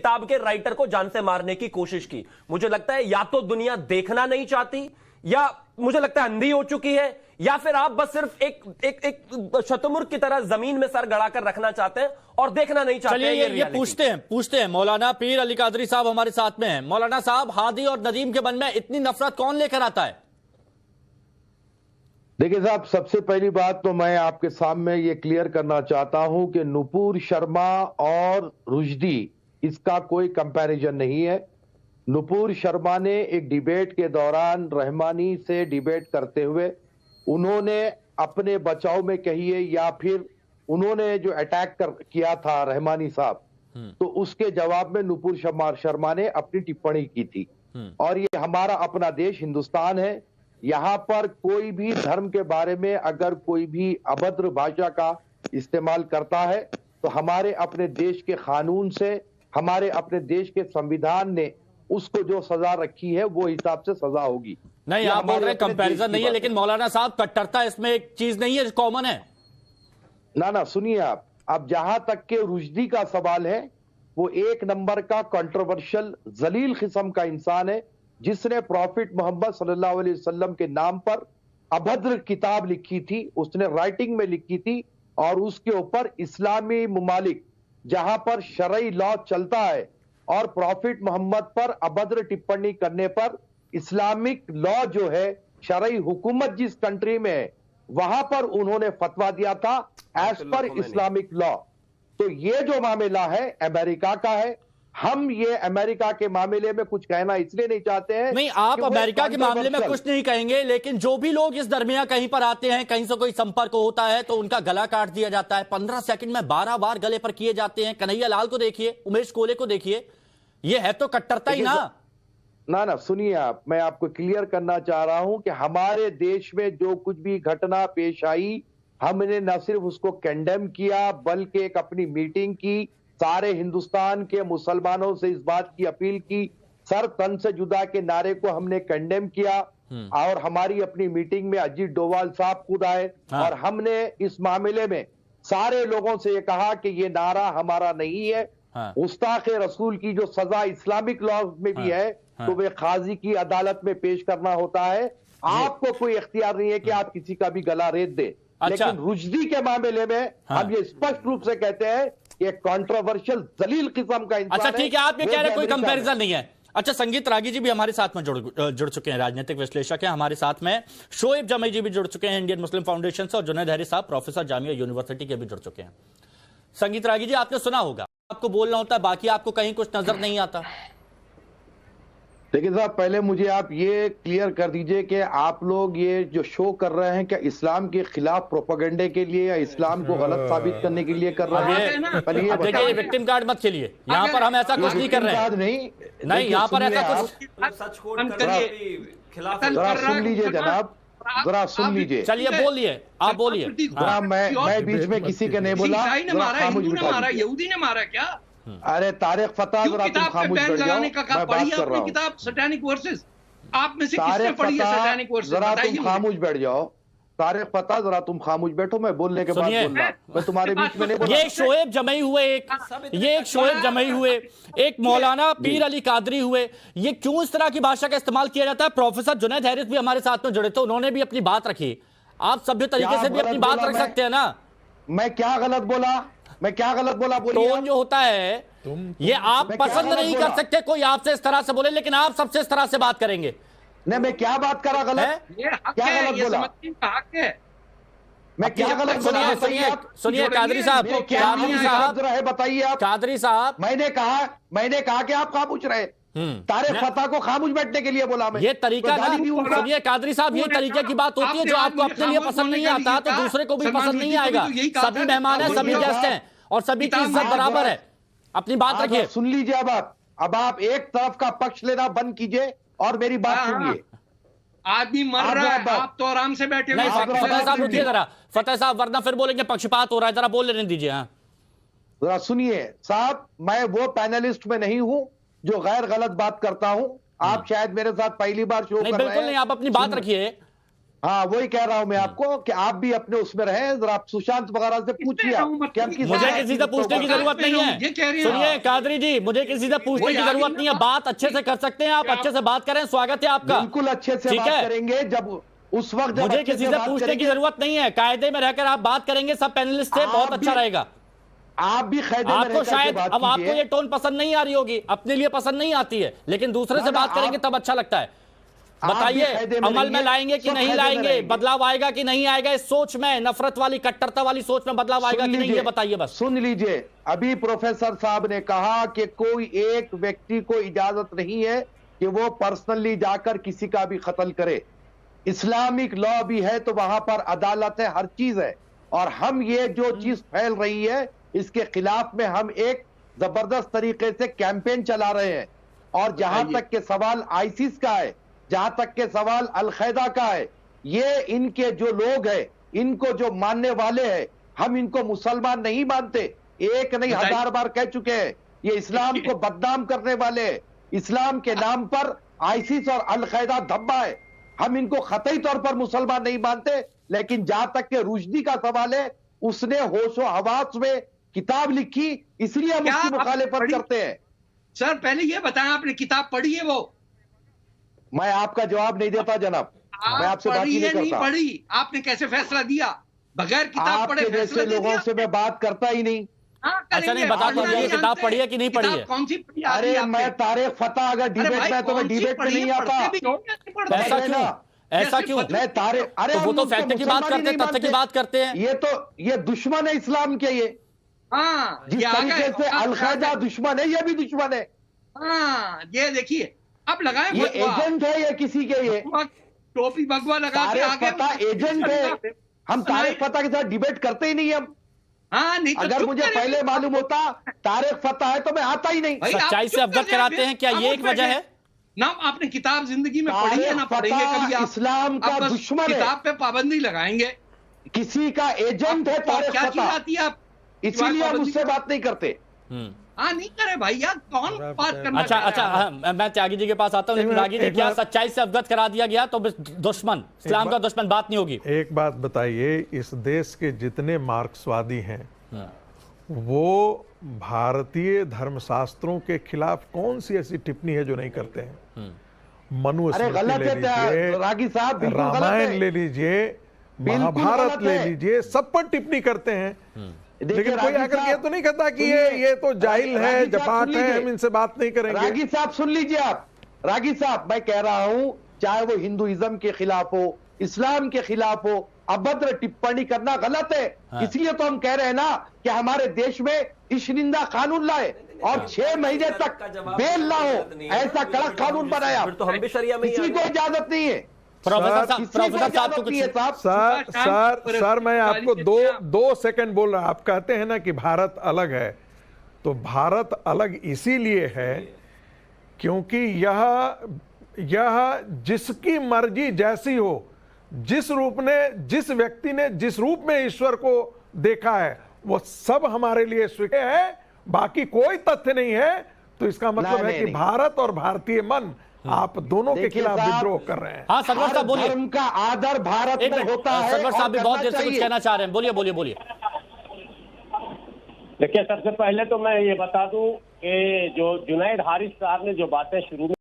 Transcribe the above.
किताब के राइटर को जान से मारने की कोशिश की। मुझे लगता है या तो दुनिया देखना नहीं चाहती, या मुझे लगता है अंधी हो चुकी है, या फिर आप बस सिर्फ एक शतुर्मुर्ग की तरह जमीन में सर गड़ाकर रखना चाहते हैं और देखना नहीं चाहते। चलिए ये पूछते हैं मौलाना पीर अली कादरी साहब हमारे साथ में हैं। मौलाना साहब, हादी और नदीम के मन में इतनी नफरत कौन लेकर आता है? देखिए साहब, सबसे पहली बात तो मैं आपके सामने ये क्लियर करना चाहता हूं कि नुपुर शर्मा और रुश्दी, इसका कोई कंपैरिजन नहीं है। नुपुर शर्मा ने एक डिबेट के दौरान रहमानी से डिबेट करते हुए उन्होंने अपने बचाव में कहिए या फिर उन्होंने जो अटैक किया था रहमानी साहब, तो उसके जवाब में नुपुर शर्मा ने अपनी टिप्पणी की थी। और ये हमारा अपना देश हिंदुस्तान है, यहां पर कोई भी धर्म के बारे में अगर कोई भी अभद्र भाषा का इस्तेमाल करता है तो हमारे अपने देश के कानून से, हमारे अपने देश के संविधान ने उसको जो सजा रखी है वो हिसाब से सजा होगी। नहीं, आप बोल रहे हैं कंपैरिजन नहीं है, लेकिन मौलाना साहब कट्टरता इसमें एक चीज नहीं है, कॉमन है। ना सुनिए आप, अब जहां तक के रुश्दी का सवाल है, वो एक नंबर का कंट्रोवर्शियल जलील किस्म का इंसान है, जिसने प्रॉफिट मोहम्मद सल्लल्लाहु अलैहि वसल्लम के नाम पर अभद्र किताब लिखी थी, उसने राइटिंग में लिखी थी, और उसके ऊपर इस्लामी मुमालिक जहां पर शरई लॉ चलता है और प्रॉफिट मोहम्मद पर अभद्र टिप्पणी करने पर इस्लामिक लॉ जो है, शरई हुकूमत जिस कंट्री में है वहां पर उन्होंने फतवा दिया था एज पर इस्लामिक लॉ। तो ये जो मामला है अमेरिका का है। हम ये अमेरिका के मामले में कुछ कहना इसलिए नहीं चाहते हैं। नहीं, आप अमेरिका के मामले में कुछ नहीं कहेंगे, लेकिन जो भी लोग इस दरमियान कहीं पर आते हैं, कहीं से कोई संपर्क होता है तो उनका गला काट दिया जाता है। 15 सेकंड में 12 बार गले पर किए जाते हैं। कन्हैया लाल को देखिए, उमेश कोले को देखिए, ये है तो कट्टरता ही ना। ना सुनिए आप, मैं आपको क्लियर करना चाह रहा हूं कि हमारे देश में जो कुछ भी घटना पेश आई, हमने न सिर्फ उसको कंडेम किया बल्कि एक अपनी मीटिंग की, सारे हिंदुस्तान के मुसलमानों से इस बात की अपील की, सर तन से जुदा के नारे को हमने कंडेम किया। और हमारी अपनी मीटिंग में अजीत डोवाल साहब खुद आए और हमने इस मामले में सारे लोगों से ये कहा कि ये नारा हमारा नहीं है। गुस्ताखे रसूल की जो सजा इस्लामिक लॉ में भी है तो वे काजी की अदालत में पेश करना होता है। आपको कोई इख्तियार नहीं है कि आप किसी का भी गला रेत दे। लेकिन रुश्दी के मामले में हम ये स्पष्ट रूप से कहते हैं कि कंट्रोवर्शियल जलील किस्म का इंसान। अच्छा ठीक है, आप ये कह रहे हैं कोई कंपैरिजन नहीं है। अच्छा, संगीत रागी जी भी हमारे साथ में जुड़ चुके हैं, राजनीतिक विश्लेषक हैं हमारे साथ में। शोएब जमई जी भी जुड़ चुके हैं इंडियन मुस्लिम फाउंडेशन से, और जुनैद हैरिस साहब प्रोफेसर जामिया यूनिवर्सिटी के भी जुड़ चुके हैं। संगीत रागी जी, आपने सुना होगा, आपको बोलना होता है, बाकी आपको कहीं कुछ नजर नहीं आता। देखिए साहब, पहले मुझे आप ये क्लियर कर दीजिए कि आप लोग ये जो शो कर रहे हैं क्या इस्लाम के खिलाफ प्रोपेगेंडे के लिए या इस्लाम को गलत साबित करने के लिए कर रहे हैं? देखिए, विक्टिम कार्ड मत खेलिए, यहाँ पर हम ऐसा कुछ नहीं कर रहे हैं। नहीं, यहाँ पर ऐसा कुछ जरा सुन लीजिए जनाब, जरा सुन लीजिए। चलिए बोलिए, आप बोलिए। मैं बीच में किसी के नहीं बोला। यहूदी ने मारा क्या? अरे तारिक फता, जरा तुम खामोश बैठ जाओ, मैं बात कर रहा हूँ। किताब सैटानिक वर्सेस आप में से किसने पढ़ी है? सैटानिक वर्सेस जरा तुम खामोश बैठ जाओ। तारिक फता, जरा तुम खामोश बैठो, मैं बोलने के बाद बोलना, मैं तुम्हारे बीच में नहीं बोला। ये शोएब जमई हुए, एक शोएब जमई हुए, एक मौलाना पीर अली कादरी हुए, ये क्यों इस तरह की भाषा का इस्तेमाल किया जाता है? प्रोफेसर जुनैद हैरिस भी हमारे साथ में जुड़े थे, उन्होंने भी अपनी बात रखी। आप सभ्य तरीके से भी अपनी बात रख सकते हैं ना। मैं क्या गलत बोला? मैं क्या गलत बोला? टोन जो होता है ये आप पसंद नहीं कर सकते, कोई आपसे इस तरह से बोले, लेकिन आप सबसे इस तरह से बात करेंगे। नहीं, मैं क्या बात करा गलत? क्या गलत बोला? मैं क्या गलत बोला? सुनिए कादरी साहब, बताइए आप। कादरी साहब, मैंने कहा कि आप खामोश रहे। तारिक फता को खामोश बैठने के लिए बोला मैं। ये तरीका ना, सुनिए कादरी साहब, ये तरीके की बात होती है जो आपको अपने लिए पसंद नहीं आता तो दूसरे को भी पसंद नहीं आएगा। सभी मेहमान हैं, सभी गेस्ट हैं और सभी की इज्जत बराबर है। अपनी बात रखिए। सुन लीजिए अब आप एक तरफ का पक्ष लेना बंद कीजिए और मेरी बात सुनिए। आदमी मर रहा है, आप तो आराम से बैठे हुए। फतेह साहब रुकिए जरा, फतेह साहब, वरना फिर बोलेंगे पक्षपात हो रहा है, जरा बोल लेने दीजिए। हाँ जरा सुनिए साहब, मैं वो पैनलिस्ट में नहीं हूं जो गैर गलत बात करता हूं। आप शायद मेरे साथ पहली बार शो कर रहे हैं। बिल्कुल नहीं, आप अपनी बात रखिए। हाँ वही कह रहा हूं मैं आपको कि आप भी अपने उसमें रहे, जरा आप सुशांत वगैरह से पूछिए कि हम मुझे किसी से पूछने की जरूरत नहीं है। सुनिए कादरी जी, मुझे किसी से पूछने की जरूरत नहीं है, बात अच्छे से कर सकते हैं आप, अच्छे से बात करें, स्वागत है आपका। बिल्कुल अच्छे से बात करेंगे, जब उस वक्त मुझे किसी से पूछने की जरूरत नहीं है, कायदे में रहकर आप बात करेंगे सब पैनलिस्ट से, बहुत अच्छा रहेगा। आप भी कायदे में आपको शायद अब आपको ये टोन पसंद नहीं आ रही होगी, अपने लिए पसंद नहीं आती है, लेकिन दूसरे से बात करेंगे तब अच्छा लगता है। बताइए अमल में लाएंगे कि नहीं लाएंगे, बदलाव आएगा कि नहीं आएगा इस सोच में, नफरत वाली कट्टरता वाली सोच में बदलाव आएगा कि नहीं, ये बताइए बस। सुन लीजिए, अभी प्रोफेसर साहब ने कहा कि कोई एक व्यक्ति को इजाजत नहीं है कि वो पर्सनली जाकर किसी का भी कत्ल करे। इस्लामिक लॉ भी है तो वहां पर अदालत है, हर चीज है, और हम ये जो चीज फैल रही है इसके खिलाफ में हम एक जबरदस्त तरीके से कैंपेन चला रहे हैं। और जहां तक के सवाल आईसिस का है, जहां तक के सवाल अल-कायदा का है, ये इनके जो लोग हैं, इनको जो मानने वाले हैं, हम इनको मुसलमान नहीं मानते, एक नहीं 1000 बार कह चुके हैं, ये इस्लाम को बदनाम करने वाले हैं। इस्लाम के नाम पर आईसिस और अल-कायदा धब्बा है, हम इनको कतई तौर पर मुसलमान नहीं मानते। लेकिन जहां तक के रुश्दी का सवाल है, उसने होशो हवास में किताब लिखी, इसलिए हम उसकी मुखालिफत करते हैं। सर पहले ये बताएं, आपने किताब पढ़ी है? वो मैं आपका जवाब नहीं देता जनाब, मैं आपसे बात ही नहीं करता। पढ़ी, आपने कैसे फैसला दिया? बगैर किताब पढ़े जैसे लोगों से मैं बात करता ही नहीं। अच्छा नहीं बता दीजिए किताब पढ़ी है कि नहीं पढ़ी है? कौन सी पढ़ी? अरे मैं तारीख फतह अगर डिबेट में तो मैं डिबेट में नहीं आता। ऐसा क्यों? ऐसा क्यों? मैं तारीख, अरे वो तो फैक्ट की बात करते हैं, तथ्य की बात करते हैं। ये दुश्मन है इस्लाम के, ये जिस तरीके से अल-कायदा दुश्मन है, ये भी दुश्मन है। हाँ ये देखिए, अब लगाए ये एजेंट है, ये किसी के, ये टोपी भगवा लगा के आगे पता एजेंट है। हम तारीख फतह के साथ डिबेट करते ही नहीं हम। हाँ नहीं तो अगर मुझे पहले मालूम होता तारीख फतह है तो मैं आता ही नहीं। सच्चाई से अवगत कराते हैं, क्या ये एक वजह है? ना आपने किताब जिंदगी में पढ़ी है, ना पढ़ेंगे कभी आप। इस्लाम का दुश्मन है, किताब पे पाबंदी लगाएंगे, किसी का एजेंट है तारीख क्या चीज आती है आप, इसीलिए हम उससे बात नहीं करते। हाँ नहीं करे भाई यार, कौन बात करना। अच्छा मैं त्यागी जी के पास आता हूँ, लेकिन त्यागी जी क्या सच्चाई से अवगत करा दिया गया तो दुश्मन, इस्लाम का दुश्मन बात नहीं होगी? एक बात बताइए, इस देश के जितने मार्क्सवादी हैं वो भारतीय धर्मशास्त्रों के खिलाफ कौन सी ऐसी टिप्पणी है जो नहीं करते हैं? मनुस्मृति ले लीजिए, रागी साहब, रामायण ले लीजिए, महाभारत ले लीजिए, सब पर टिप्पणी करते हैं। लेकिन कोई आकर ये तो नहीं कहता कि ये तो जाहिल है, जपाट है, हम इनसे बात नहीं करेंगे। रागी साहब सुन लीजिए आप, रागी साहब मैं कह रहा हूं, चाहे वो हिंदुइज्म के खिलाफ हो, इस्लाम के खिलाफ हो, अभद्र टिप्पणी करना गलत है। हाँ। इसलिए तो हम कह रहे हैं ना कि हमारे देश में इश्निंदा कानून लाए और 6 महीने तक बेल ना हो, ऐसा कड़क कानून बनाया। तो हम भी शरिया में किसी को इजाजत नहीं है। सर मैं आपको दो सेकंड बोल रहा हूं। आप कहते हैं ना कि भारत अलग है, तो भारत अलग इसीलिए है क्योंकि यह जिसकी मर्जी जैसी हो, जिस व्यक्ति ने जिस रूप में ईश्वर को देखा है वो सब हमारे लिए स्वीकार है, बाकी कोई तथ्य नहीं है। तो इसका मतलब है कि भारत और भारतीय मन आप दोनों के खिलाफ विद्रोह कर रहे हैं। हाँ सरवर साहब बोलिए। धर्म का आदर भारत में होता है। सरवर साहब भी बहुत देर से कुछ कहना चाह रहे हैं, बोलिए। देखिए सबसे पहले तो मैं ये बता दूं कि जो जुनैद हारिस साहब ने जो बातें शुरू में